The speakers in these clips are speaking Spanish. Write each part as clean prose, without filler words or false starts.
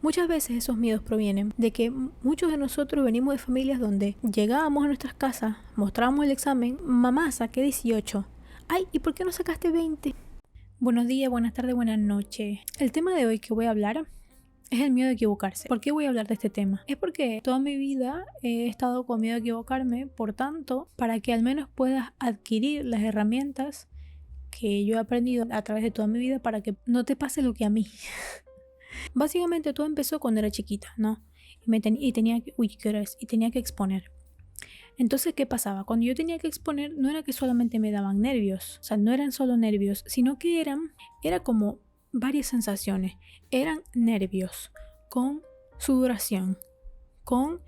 Muchas veces esos miedos provienen de que muchos de nosotros venimos de familias donde llegábamos a nuestras casas, mostrábamos el examen, mamá, saqué 18. Ay, ¿y por qué no sacaste 20? Buenos días, buenas tardes, buenas noches. El tema de hoy que voy a hablar es el miedo de equivocarse. ¿Por qué voy a hablar de este tema? Es porque toda mi vida he estado con miedo de equivocarme, por tanto, para que al menos puedas adquirir las herramientas que yo he aprendido a través de toda mi vida para que no te pase lo que a mí. Básicamente todo empezó cuando era chiquita, ¿no? Y tenía que exponer. Entonces, ¿qué pasaba? Cuando yo tenía que exponer, no era que solamente me daban nervios, o sea, no eran solo nervios, sino que era como varias sensaciones. Eran nervios, con sudoración, con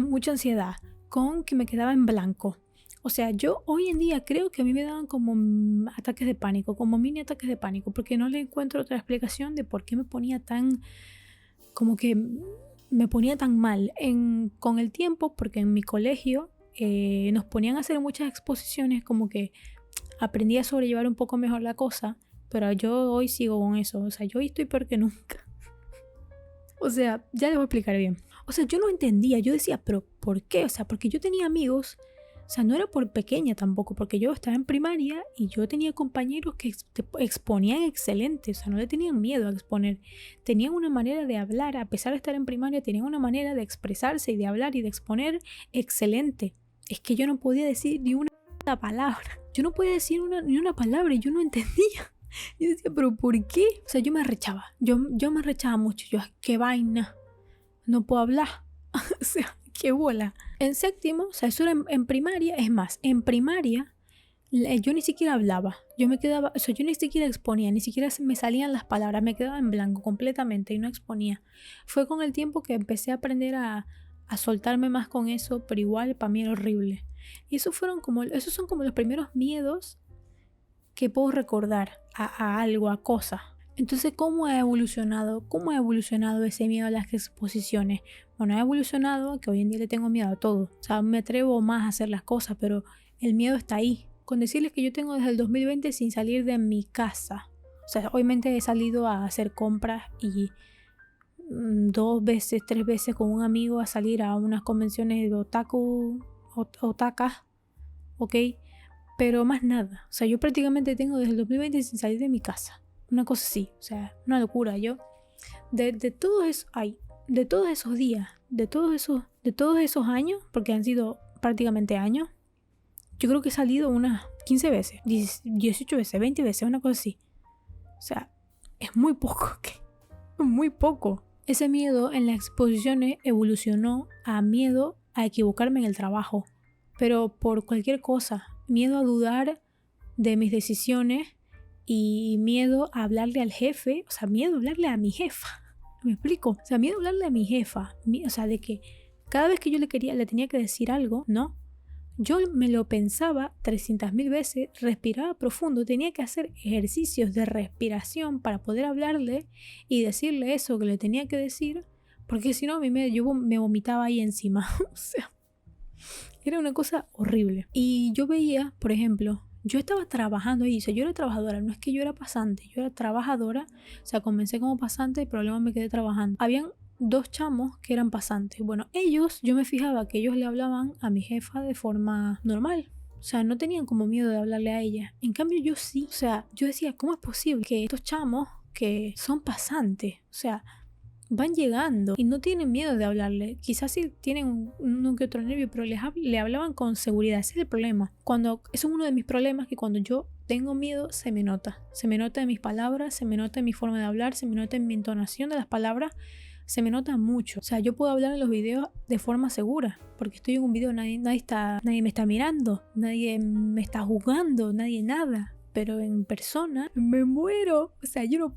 mucha ansiedad, con que me quedaba en blanco. O sea, yo hoy en día creo que a mí me daban como ataques de pánico, como mini ataques de pánico, porque no le encuentro otra explicación de por qué me ponía tan, como que me ponía tan mal con el tiempo, porque en mi colegio nos ponían a hacer muchas exposiciones, como que aprendí a sobrellevar un poco mejor la cosa, pero yo hoy sigo con eso, o sea, yo hoy estoy peor que nunca. O sea, ya les voy a explicar bien. O sea, yo no entendía, yo decía, pero ¿por qué? O sea, porque yo tenía amigos, o sea, no era por pequeña tampoco, porque yo estaba en primaria y yo tenía compañeros que exponían excelente, o sea, no le tenían miedo a exponer. Tenían una manera de hablar, a pesar de estar en primaria, tenían una manera de expresarse y de hablar y de exponer excelente. Es que yo no podía decir ni una palabra. Yo no podía decir ni una palabra y yo no entendía. Yo decía, ¿pero por qué? O sea, yo me arrechaba. Yo me arrechaba mucho. Yo, qué vaina. No puedo hablar. O sea, qué bola. En séptimo, o sea, eso era en primaria. Es más, en primaria yo ni siquiera hablaba. Yo me quedaba, o sea, yo ni siquiera exponía. Ni siquiera me salían las palabras. Me quedaba en blanco completamente y no exponía. Fue con el tiempo que empecé a aprender a soltarme más con eso, pero igual para mí era horrible. Y esos son como los primeros miedos que puedo recordar a algo, a cosas. Entonces, ¿cómo ha evolucionado ese miedo a las exposiciones? Bueno, ha evolucionado que hoy en día le tengo miedo a todo. O sea, me atrevo más a hacer las cosas, pero el miedo está ahí. Con decirles que yo tengo desde el 2020 sin salir de mi casa. O sea, obviamente he salido a hacer compras y 2 veces, 3 veces con un amigo a salir a unas convenciones de otakas, ¿ok? Pero más nada. O sea, yo prácticamente tengo desde el 2020 sin salir de mi casa. Una cosa así. O sea, una locura. Yo, de todos esos días, de todos esos años, porque han sido prácticamente años, yo creo que he salido unas 15 veces, 18 veces, 20 veces, una cosa así. O sea, es muy poco. Muy poco. Ese miedo en las exposiciones evolucionó a miedo a equivocarme en el trabajo. Pero por cualquier cosa. Miedo a dudar de mis decisiones y miedo a hablarle al jefe, o sea, miedo a hablarle a mi jefa. ¿Me explico? O sea, miedo a hablarle a mi jefa, o sea, de que cada vez que yo le tenía que decir algo, ¿no? Yo me lo pensaba 300.000 veces, respiraba profundo, tenía que hacer ejercicios de respiración para poder hablarle y decirle eso que le tenía que decir, porque si no yo me vomitaba ahí encima. O sea, era una cosa horrible. Y yo veía, por ejemplo, yo estaba trabajando ahí, o sea, yo era trabajadora, no es que yo era pasante, yo era trabajadora, o sea, comencé como pasante y luego me quedé trabajando. Habían 2 chamos que eran pasantes. Bueno, yo me fijaba que ellos le hablaban a mi jefa de forma normal. O sea, no tenían como miedo de hablarle a ella. En cambio, yo sí. O sea, yo decía, ¿cómo es posible que estos chamos que son pasantes, o sea, van llegando y no tienen miedo de hablarle? Quizás sí tienen uno que otro nervio, pero le hablaban con seguridad. Ese es el problema. Eso es uno de mis problemas, que cuando yo tengo miedo se me nota. Se me nota en mis palabras, se me nota en mi forma de hablar, se me nota en mi entonación de las palabras. Se me nota mucho. O sea, yo puedo hablar en los videos de forma segura, porque estoy en un video, nadie me está mirando, nadie me está juzgando, nadie nada. Pero en persona me muero. O sea, yo no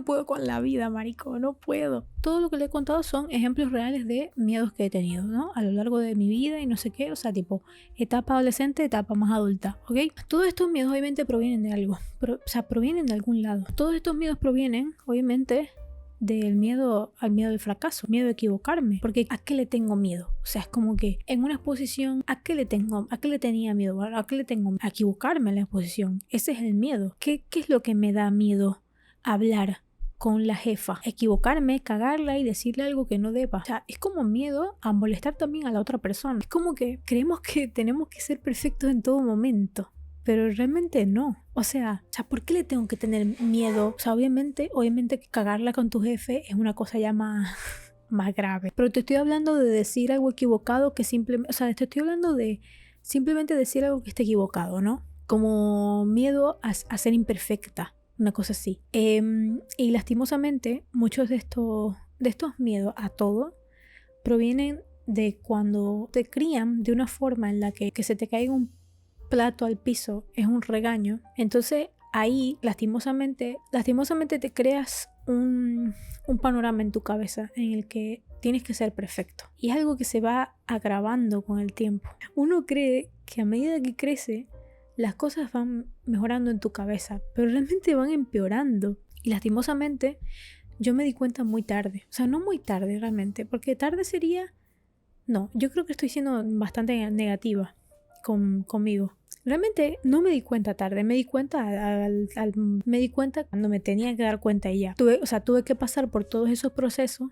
puedo con la vida, marico, no puedo. Todo lo que le he contado son ejemplos reales de miedos que he tenido, ¿no? A lo largo de mi vida y no sé qué, o sea, tipo, etapa adolescente, etapa más adulta, ¿ok? Todos estos miedos obviamente provienen de algo, o sea, provienen de algún lado. Todos estos miedos provienen, obviamente, del miedo al miedo del fracaso, miedo de equivocarme, porque ¿a qué le tengo miedo? O sea, es como que en una exposición, ¿a qué le tenía miedo? ¿A qué le tengo? A equivocarme en la exposición. Ese es el miedo. ¿Qué es lo que me da miedo hablar con la jefa, equivocarme, cagarla y decirle algo que no deba. O sea, es como miedo a molestar también a la otra persona. Es como que creemos que tenemos que ser perfectos en todo momento, pero realmente no. O sea, ¿por qué le tengo que tener miedo? O sea, obviamente que cagarla con tu jefe es una cosa ya más grave. Pero te estoy hablando de decir algo equivocado que simplemente, o sea, te estoy hablando de simplemente decir algo que esté equivocado, ¿no? Como miedo a ser imperfecta. Una cosa así. Y lastimosamente, muchos de estos miedos a todo provienen de cuando te crían de una forma en la que se te caiga un plato al piso es un regaño. Entonces ahí, lastimosamente te creas un panorama en tu cabeza en el que tienes que ser perfecto. Y es algo que se va agravando con el tiempo. Uno cree que a medida que crece, las cosas van mejorando en tu cabeza, pero realmente van empeorando. Y lastimosamente, yo me di cuenta muy tarde. O sea, no muy tarde realmente, porque tarde sería... No, yo creo que estoy siendo bastante negativa conmigo. Realmente no me di cuenta tarde, me di cuenta me di cuenta cuando me tenía que dar cuenta y ya. Tuve que pasar por todos esos procesos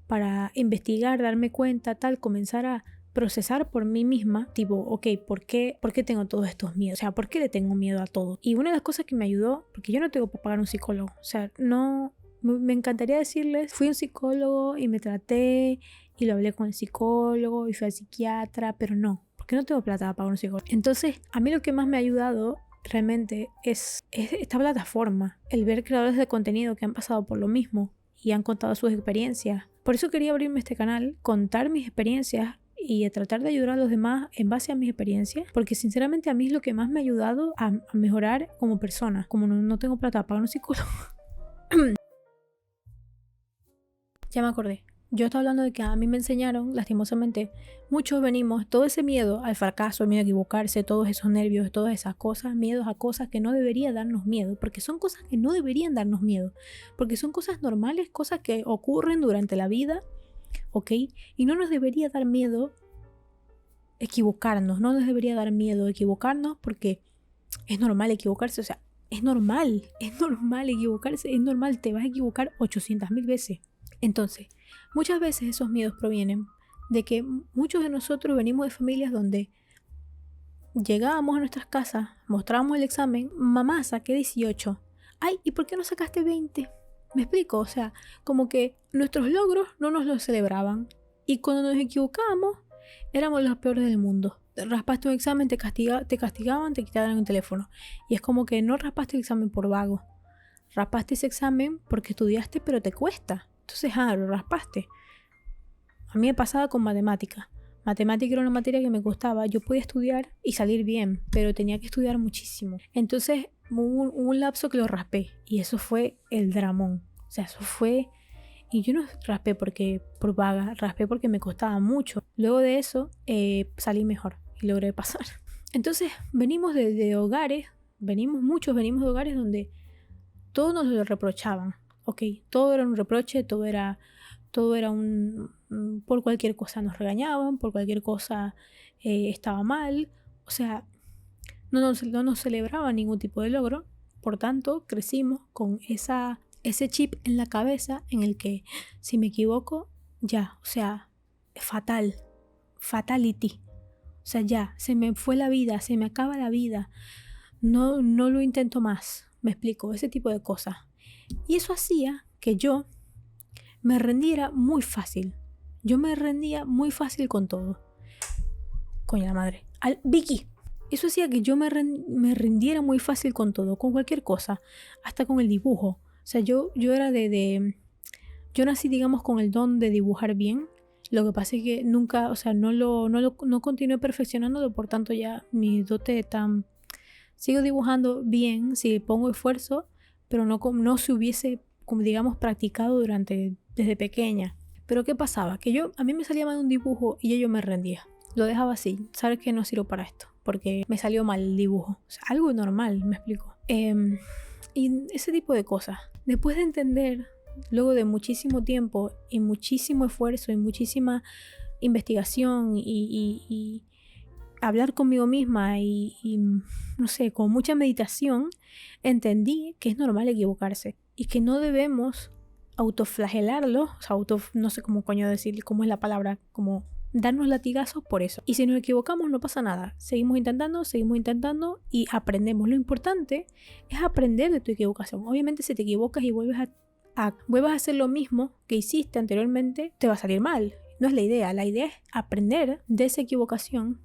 para investigar, darme cuenta, comenzar a procesar por mí misma, tipo, ok, ¿por qué tengo todos estos miedos? O sea, ¿por qué le tengo miedo a todo? Y una de las cosas que me ayudó, porque yo no tengo para pagar un psicólogo, o sea, no, me encantaría decirles, fui a un psicólogo y me traté y lo hablé con el psicólogo y fui al psiquiatra, pero no, porque no tengo plata para pagar un psicólogo. Entonces, a mí lo que más me ha ayudado realmente es esta plataforma, el ver creadores de contenido que han pasado por lo mismo y han contado sus experiencias. Por eso quería abrirme este canal, contar mis experiencias y tratar de ayudar a los demás en base a mis experiencias, porque sinceramente a mí es lo que más me ha ayudado a mejorar como persona. Como no tengo plata para pagar un psicólogo. Ya me acordé. Yo estaba hablando de que a mí me enseñaron, lastimosamente, muchos venimos, todo ese miedo al fracaso, el miedo a equivocarse, todos esos nervios, todas esas cosas, miedos a cosas que no deberían darnos miedo, porque son cosas que no deberían darnos miedo, porque son cosas normales, cosas que ocurren durante la vida, ¿ok? Y no nos debería dar miedo equivocarnos, no nos debería dar miedo equivocarnos porque es normal equivocarse, o sea, es normal equivocarse, es normal, te vas a equivocar 800.000 veces. Entonces, muchas veces esos miedos provienen de que muchos de nosotros venimos de familias donde llegábamos a nuestras casas, mostrábamos el examen, mamá, saqué 18. Ay, ¿y por qué no sacaste 20? ¿Me explico? O sea, como que nuestros logros no nos los celebraban. Y cuando nos equivocábamos, éramos los peores del mundo. Raspaste un examen, te castigaban, te quitaban el teléfono. Y es como que no raspaste el examen por vago. Raspaste ese examen porque estudiaste, pero te cuesta. Entonces, lo raspaste. A mí me pasaba con matemática. Matemática era una materia que me costaba. Yo podía estudiar y salir bien, pero tenía que estudiar muchísimo. Entonces, hubo un lapso que lo raspé. Y eso fue el dramón. O sea, eso fue... Y yo no raspé por vaga, raspé porque me costaba mucho. Luego de eso, salí mejor y logré pasar. Entonces, venimos de hogares, muchos venimos de hogares donde todos nos lo reprochaban. Ok, todo era un reproche, todo era por cualquier cosa nos regañaban, por cualquier cosa estaba mal. O sea, no nos celebraban ningún tipo de logro. Por tanto, crecimos con ese chip en la cabeza en el que si me equivoco, ya, o sea, fatality. O sea, ya, se me fue la vida, se me acaba la vida. No lo intento más. Me explico, ese tipo de cosas. Y eso hacía que yo me rendiera muy fácil. Yo me rendía muy fácil con todo. Coño la madre. Vicky. Eso hacía que yo me rindiera muy fácil con todo, con cualquier cosa, hasta con el dibujo. O sea, yo era yo nací, digamos, con el don de dibujar bien. Lo que pasa es que nunca, o sea, no continué perfeccionándolo, por tanto ya mi dote tan... Sigo dibujando bien si pongo esfuerzo, pero no se hubiese, como digamos, practicado desde pequeña. Pero ¿qué pasaba? Que a mí me salía mal un dibujo y yo me rendía. Lo dejaba así. ¿Sabes que no sirvo para esto? Porque me salió mal el dibujo. O sea, algo normal, me explico. Y ese tipo de cosas. Después de entender, luego de muchísimo tiempo y muchísimo esfuerzo y muchísima investigación y hablar conmigo misma y no sé, con mucha meditación, entendí que es normal equivocarse. y que no debemos autoflagelarlo, o sea, no sé cómo coño decir, cómo es la palabra, como darnos latigazos por eso. Y si nos equivocamos no pasa nada, seguimos intentando y aprendemos. Lo importante es aprender de tu equivocación. Obviamente si te equivocas y vuelves a hacer lo mismo que hiciste anteriormente, te va a salir mal. No es la idea es aprender de esa equivocación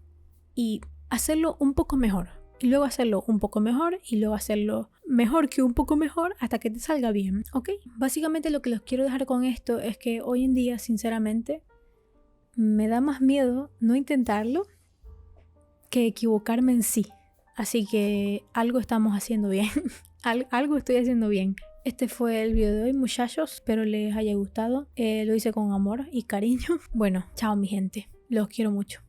y hacerlo un poco mejor. Y luego hacerlo un poco mejor y luego hacerlo mejor que un poco mejor hasta que te salga bien, ¿ok? Básicamente lo que les quiero dejar con esto es que hoy en día, sinceramente, me da más miedo no intentarlo que equivocarme en sí. Así que algo estamos haciendo bien. Algo estoy haciendo bien. Este fue el video de hoy, muchachos. Espero les haya gustado. Lo hice con amor y cariño. Bueno, chao mi gente. Los quiero mucho.